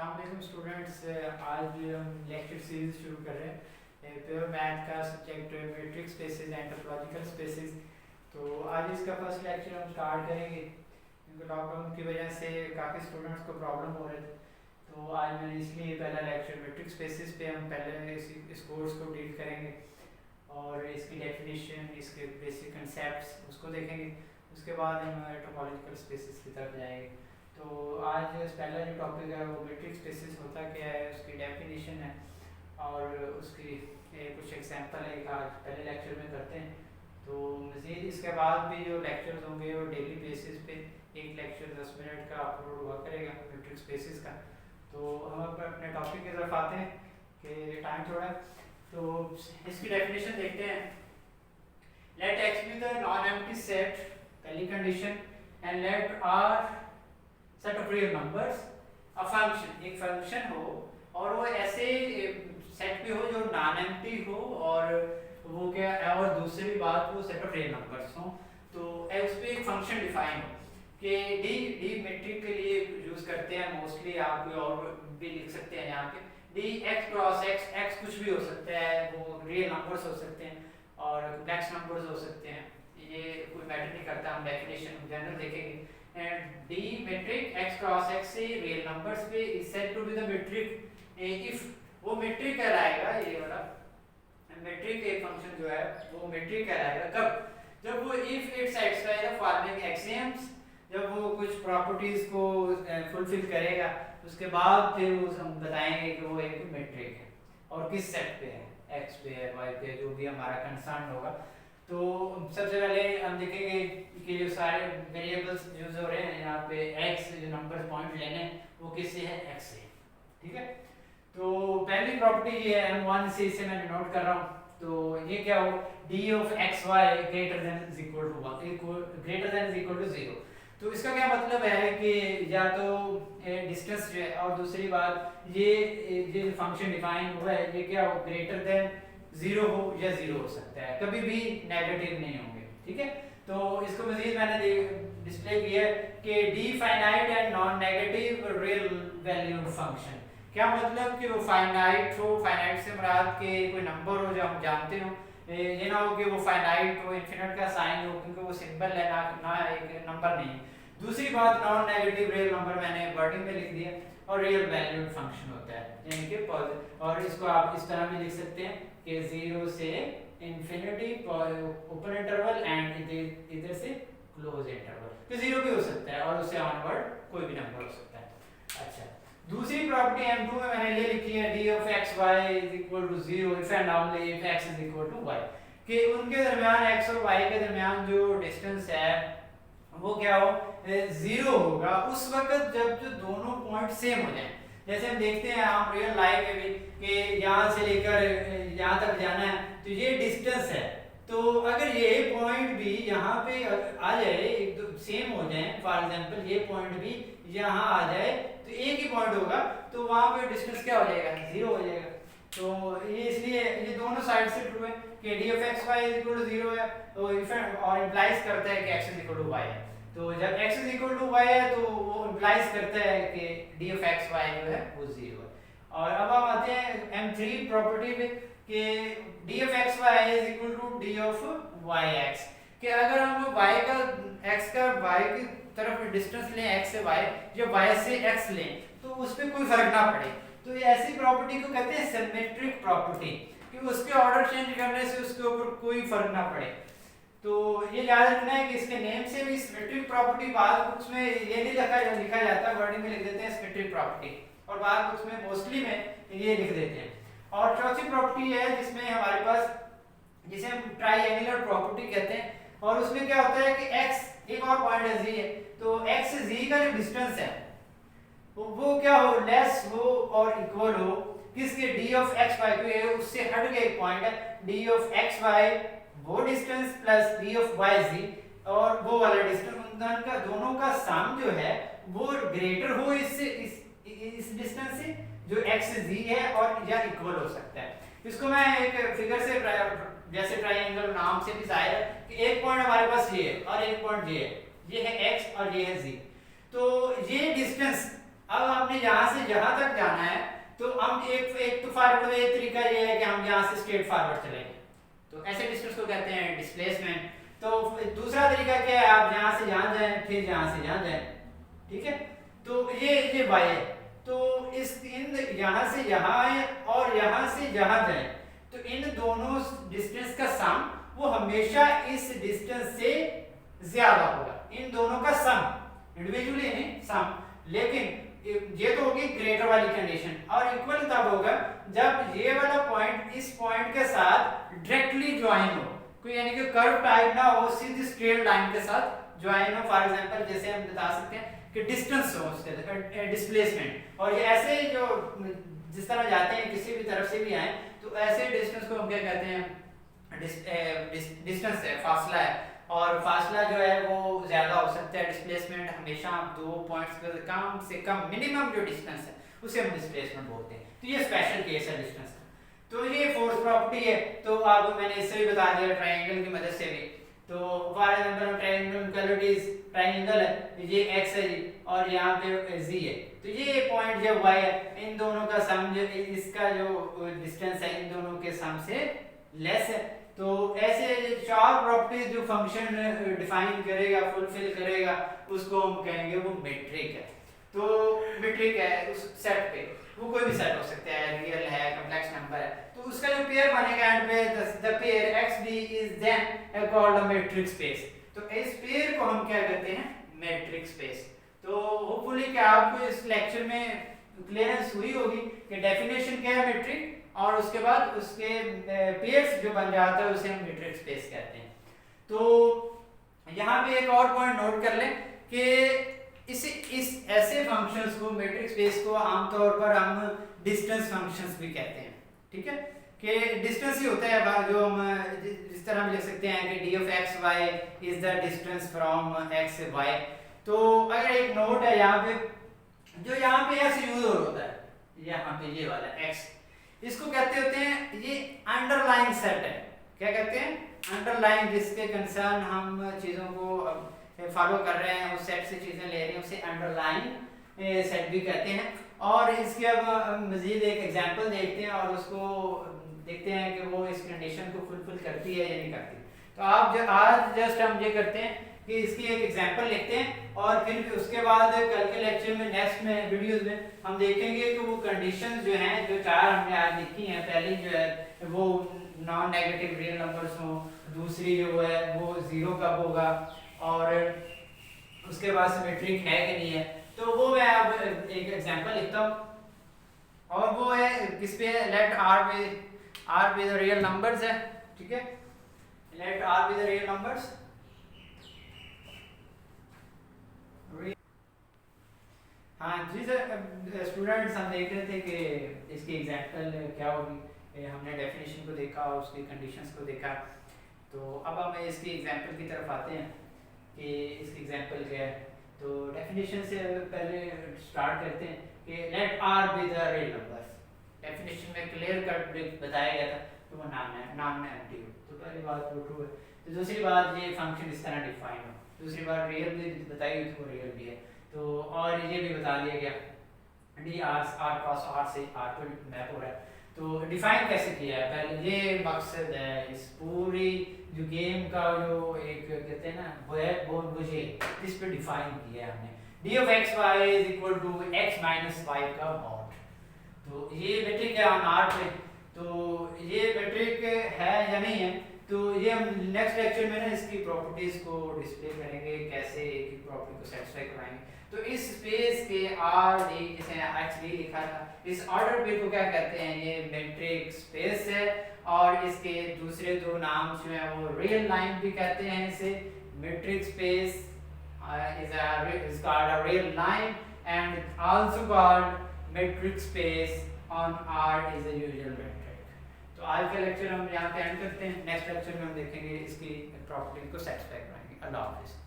अस्सलाम वालेकुम स्टूडेंट्स। आज हम लेक्चर सीरीज शुरू कर रहे हैं प्योर मैथ का subject matrix spaces and topological spaces. तो आज इसका फर्स्ट लेक्चर हम स्टार्ट करेंगे क्योंकि लॉकडाउन की वजह से काफ़ी स्टूडेंट्स को प्रॉब्लम हो रहे थे। तो आज मैंने इसलिए पहला लेक्चर मैट्रिक्स स्पेसेस पे हम पहले इस कोर्स को डील करेंगे और इसकी डेफिनेशन, इसके बेसिक कंसेप्ट्स उसको देखेंगे। उसके बाद हम टोपोलॉजिकल स्पेसेस की तरफ जाएंगे। तो आज पहला जो टॉपिक है वो मैट्रिक्स स्पेसेस होता क्या है, उसकी डेफिनेशन है और उसकी कुछ एग्जांपल है आज पहले लेक्चर में करते हैं। तो मज़ीद इसके बाद भी जो लेक्चर्स होंगे वो डेली बेसिस पे एक लेक्चर 10 मिनट का अपलोड हुआ करेगा मैट्रिक्स स्पेसेस का। तो हम अपने टॉपिक की तरफ आते हैं कि टाइम थोड़ा है। तो इसकी डेफिनेशन देखते हैं। Let x be the non empty set, पहली condition, and let R set of real numbers, a function, एक फंक्शन हो और वो ऐसे सेट पे हो जो नॉन एम्प्टी हो और वो क्या है, और दूसरी बात वो सेट ऑफ रियल नंबर्स हो। तो एक्स पे एक फंक्शन डिफाइन हो कि डी मैट्रिक के लिए यूज करते हैं मोस्टली, आप कोई और भी लिख सकते हैं यहाँ पे D x cross x, x कुछ भी हो सकता है, वो रियल नंबर्स हो सकते हैं और कॉम्प्लेक्स नंबर्स हो सकते हैं, ये कोई मैटर नहीं करता। हम डेफिनेशन जनरल देखेंगे। And d metric x cross x से रियल नंबर्स पे is said to be the metric if, वो मैट्रिक कहलाएगा, ये वाला मैट्रिक एक फंक्शन जो है वो मैट्रिक कहलाएगा कब, जब वो if it satisfy the following axioms, जब वो कुछ प्रॉपर्टीज को फुलफिल करेगा उसके बाद फिर हम बताएंगे कि वो एक मैट्रिक है और किस सेट पे है, एक्स पे है, वाई पे, जो भी हमारा कंसर्न होगा। तो सबसे पहले हम देखेंगे कि जो सारे वेरिएबल्स यूज हो रहे हैं यहाँ पे एक्स, जो नंबर पॉइंट लेने वो किससे है, एक्स से, ठीक है। तो पहली प्रॉपर्टी ये है M1 से, इसे मैं नोट कर रहा हूँ। तो ये क्या हो, d of x y greater than is equal to 0। तो इसका क्या मतलब है कि या तो डिस्टेंस जो है और दूसरी बात ये फंक्शन डिफाइन हुआ है ये क्या हो, ग्रेटर देन 0 हो या 0 हो सकता है, कभी भी नेगेटिव नहीं होंगे, ठीक है। तो इसको मजीद मैंने डिस्प्ले किया है कि D finite and non negative real valued function. क्या मतलब कि वो फाइनाइट हो, फाइनाइट से मुराद के कोई नंबर हो जो हम जानते हो, ये ना हो कि वो फाइनाइट हो, इन्फिनिट का साइन हो, क्योंकि वो सिंबल है ना एक नंबर नहीं। दूसरी बात नॉन नेगेटिव रियल नंबर मैंने वर्डिंग में लिख दिया, और रियल वैल्यूड फंक्शन होता है यानी कि पॉजिटिव, और इसको आप इस तरह भी लिख सकते हैं कि 0 से इंफिनिटी ओपन इंटरवल एंड इधर से क्लोज इंटरवल, तो 0 भी हो सकता है और उससे ऑनवर्ड कोई भी नंबर हो सकता है। अच्छा, दूसरी प्रॉपर्टी M2 में मैंने ये लिखी है d of x y is equal to 0 if and only if x is equal to y, कि उनके दरमियान x और y के दरमियान जो डिस्टेंस है वो क्या हो, 0 होगा उस वक्त जब जो दोनों पॉइंट सेम हो जाएं। जैसे हम देखते हैं हम रियल लाइफ में भी कि यहाँ से लेकर यहाँ तक जाना है तो ये डिस्टेंस है, तो अगर ये पॉइंट भी यहाँ पे आ जाए, एक दो सेम हो जाए, फॉर एग्जांपल ये पॉइंट भी यहाँ आ जाए तो एक ही पॉइंट होगा, तो वहाँ पे डिस्टेंस क्या हो जाएगा, 0 हो जाएगा। तो ये इसलिए ये दोनों साइड से ट्रू है कि d of x y is equal to 0 है, तो इफ और इंप्लाइज करता है कि x is equal to y है। तो जब x is equal to y है तो वो इंप्लाइज करता है कि d of x y जो है वो 0 है। और अब हम आते हैं M3 प्रॉपर्टी पे कि d of x y is equal to d of y x, कि अगर हम y का x का y की तरफ डिस्टेंस लें x से y या y से x लें तो उस पे कोई फर्क ना पड़े, तो ये ऐसी प्रॉपर्टी को कहते हैं सिमेट्रिक प्रॉपर्टी, कि उसके ऑर्डर चेंज करने से उसके ऊपर कोई फर्क ना पड़े। तो ये याद रखना है कि इसके नेम से भी सिमेट्रिक प्रॉपर्टी बाद बुक्स में ये नहीं लिखा जाता, वर्डिंग में लिख देते हैं सिमेट्रिक प्रॉपर्टी, और बाद बुक्स में मोस्टली में ये लिख देते हैं। और चौथी प्रॉपर्टी है जिसमें हमारे पास, जिसे हम ट्राइएंगुलर प्रॉपर्टी कहते हैं, और उसमें क्या होता है कि x एक और पॉइंट है z है, तो x से z का जो डिस्टेंस है वो क्या हो, लेस हो और इक्वल हो किसके, d ऑफ x y के, उससे हट के एक पॉइंट है d ऑफ x y वो distance plus d of y z, और वो वाला डिस्टेंस उनका दोनों का सम जो है वो ग्रेटर हो इससे इस डिस्टेंस से जो x से z है और या इक्वल हो सकता है। इसको मैं एक फिगर से, जैसे ट्रायंगल नाम से भी जाहिर है कि एक पॉइंट हमारे पास ये है और एक पॉइंट ये है x और ये है z, तो ये डिस्टेंस अब हमने यहाँ से जहाँ तक जाना है तो हम एक तो फॉरवर्ड वे तरीका ये है कि हम यहाँ से स्ट्रेट फॉरवर्ड चलेंगे, तो ऐसे डिस्टेंस को कहते हैं डिस्प्लेसमेंट। तो दूसरा तरीका क्या है, आप यहाँ से यहाँ जाएं फिर यहाँ से यहाँ जाएं, ठीक है। तो ये y है, तो इस इन यहाँ से यहाँ आए और यहाँ से यहाँ जाए, तो इन दोनों डिस्टेंस का सम वो हमेशा इस डिस्टेंस से ज्यादा होगा, इन दोनों का सम इंडिविजुअली नहीं सम। लेकिन ये तो होगी ग्रेटर वाली कंडीशन, और इक्वल तब होगा जब ये वाला पॉइंट इस पॉइंट के साथ डायरेक्टली ज्वाइन हो, कोई यानी कि कर्व टाइप ना हो, सीधी स्ट्रेट लाइन के साथ ज्वाइन हो। फॉर एग्जांपल जैसे हम बता सकते हैं कि डिस्टेंस हो उसके डिस्प्लेसमेंट, और ये ऐसे जो जिस तरह जाते हैं किसी भी तरफ से भी आए तो ऐसे डिस्टेंस को हम क्या कहते हैं, डिस्टेंस है, फासला है, और फासला जो है वो ज्यादा हो सकता है। डिस्प्लेसमेंट हमेशा दो पॉइंट्स पर कम से कम मिनिमम जो डिस्टेंस है उसे हम डिस्प्लेसमेंट बोलते हैं। तो ये स्पेशल केस है डिस्टेंस का। तो ये फोर्थ प्रॉपर्टी है, तो आपको मैंने इससे भी बता दिया ट्रायंगल की मदद से भी। तो फॉर एग्जांपल ट्रायंगल है, ये x है जी और यहाँ पे z है, तो ये पॉइंट जब y है, इन दोनों का सम जो इसका जो डिस्टेंस है इन दोनों के सम से लेस है। तो ऐसे चार प्रॉपर्टीज जो फंक्शन डिफाइन करेगा, फुलफिल करेगा, उसको हम कहेंगे वो मेट्रिक है। तो मेट्रिक है उस सेट पे, वो कोई भी सेट हो सकता है, रियल है, कॉम्प्लेक्स नंबर है, तो उसका जो पेयर बनेगा एंड पे the pair xd is then called a metric space. तो इस पेयर को हम क्या कहते हैं, मैट्रिक स्पेस। तो होपफुली कि आपको इस लेक्चर में क्लियरेंस हुई होगी कि डेफिनेशन क्या है मैट्रिक, और उसके बाद उसके पेयर्स जो बन जाता है उसे हम मैट्रिक स्पेस कहते हैं। तो यहाँ पे एक और पॉइंट नोट कर लें कि इस ऐसे फंक्शंस को मैट्रिक स्पेस को आमतौर पर हम डिस्टेंस फंक्शंस भी कहते हैं, ठीक है, कि डिस्टेंस ही होता है जो हम इस तरह हम लिख सकते हैं कि d of x y is the distance from x y। तो अगर एक नोट है यहाँ पे, जो यहाँ पे x यूज होता है, यहाँ पे ये वाला x, इसको कहते होते हैं, ये अंडरलाइन सेट है। क्या कहते हैं, अंडरलाइन, जिसके कंसर्न हम चीजों को फॉलो कर रहे हैं, उस सेट से चीजें ले रहे हैं, उसे अंडरलाइन सेट भी कहते हैं। और इसके अब मजीद एक एग्जांपल देखते हैं और उसको देखते हैं कि वो इस कंडीशन को फुलफिल करती है या नहीं करती। तो आप आज जस्ट हम ये करते हैं कि इसकी एक एग्जांपल लिखते हैं, और फिर उसके बाद कल के लेक्चर में नेक्स्ट में वीडियोस में हम देखेंगे कि वो कंडीशंस जो हैं, जो चार हमने आज लिखी हैं, पहली जो है वो नॉन नेगेटिव रियल नंबर्स हो, दूसरी जो है वो जीरो कब होगा, और उसके बाद सिमेट्रिक है कि नहीं है। तो वो मैं अब एक एग्जांपल लिखता हूँ, और वो है किस पे, let R be the real numbers है, ठीक है, let R be the real numbers. हाँ जी सर, स्टूडेंट्स हम देख रहे थे कि इसकी एग्जांपल क्या होगी। हमने डेफिनेशन को देखा और उसकी कंडीशंस को देखा, तो अब हम इसकी एग्जांपल की तरफ आते हैं कि इसकी एग्जांपल क्या है। तो डेफिनेशन से पहले स्टार्ट करते हैं कि let R be the real numbers. Definition में क्लियर कट बताया गया था कि वो नॉन नेगेटिव, तो पहली बात वो ट्रू है। तो दूसरी बात, ये फंक्शन इस तरह डिफाइन हो। दूसरी बात, रियल भी बताई हुई, तो रियल भी है। तो और ये भी बता दिया गया डी आर क्रॉस आर से आर पर मैप हो रहा है। तो डिफाइन कैसे किया है, पहले ये मकसद है इस पूरी जो गेम का जो एक कहते हैं ना वो है, वो मुझे इस पे डिफाइन किया है हमने, d of x y is equal to x minus y का मॉड। तो ये मैट्रिक है ऑन आर पे, तो ये मैट्रिक है या नहीं है, तो ये हम नेक्स्ट लेक्चर में ना इसकी प्रॉपर्टीज को डिस्प्ले करेंगे, कैसे एक एक प्रॉपर्टी को सेटिस्फाई कराएंगे। तो इस स्पेस के आर डी, जिसे एक्चुअली लिखा था, इस ऑर्डर पे को क्या कहते हैं, ये मैट्रिक स्पेस है। और इसके दूसरे दो नाम जो है वो रियल लाइन भी कहते हैं इसे। Matric space is called a real line and also called metric space on R is a usual metric। तो आज का लेक्चर हम यहाँ पे एंड करते हैं, नेक्स्ट लेक्चर में हम देखेंगे इसकी प्रॉपर्टी को सेटिस्फाई कराएंगे। अल्लाह हाफिज़।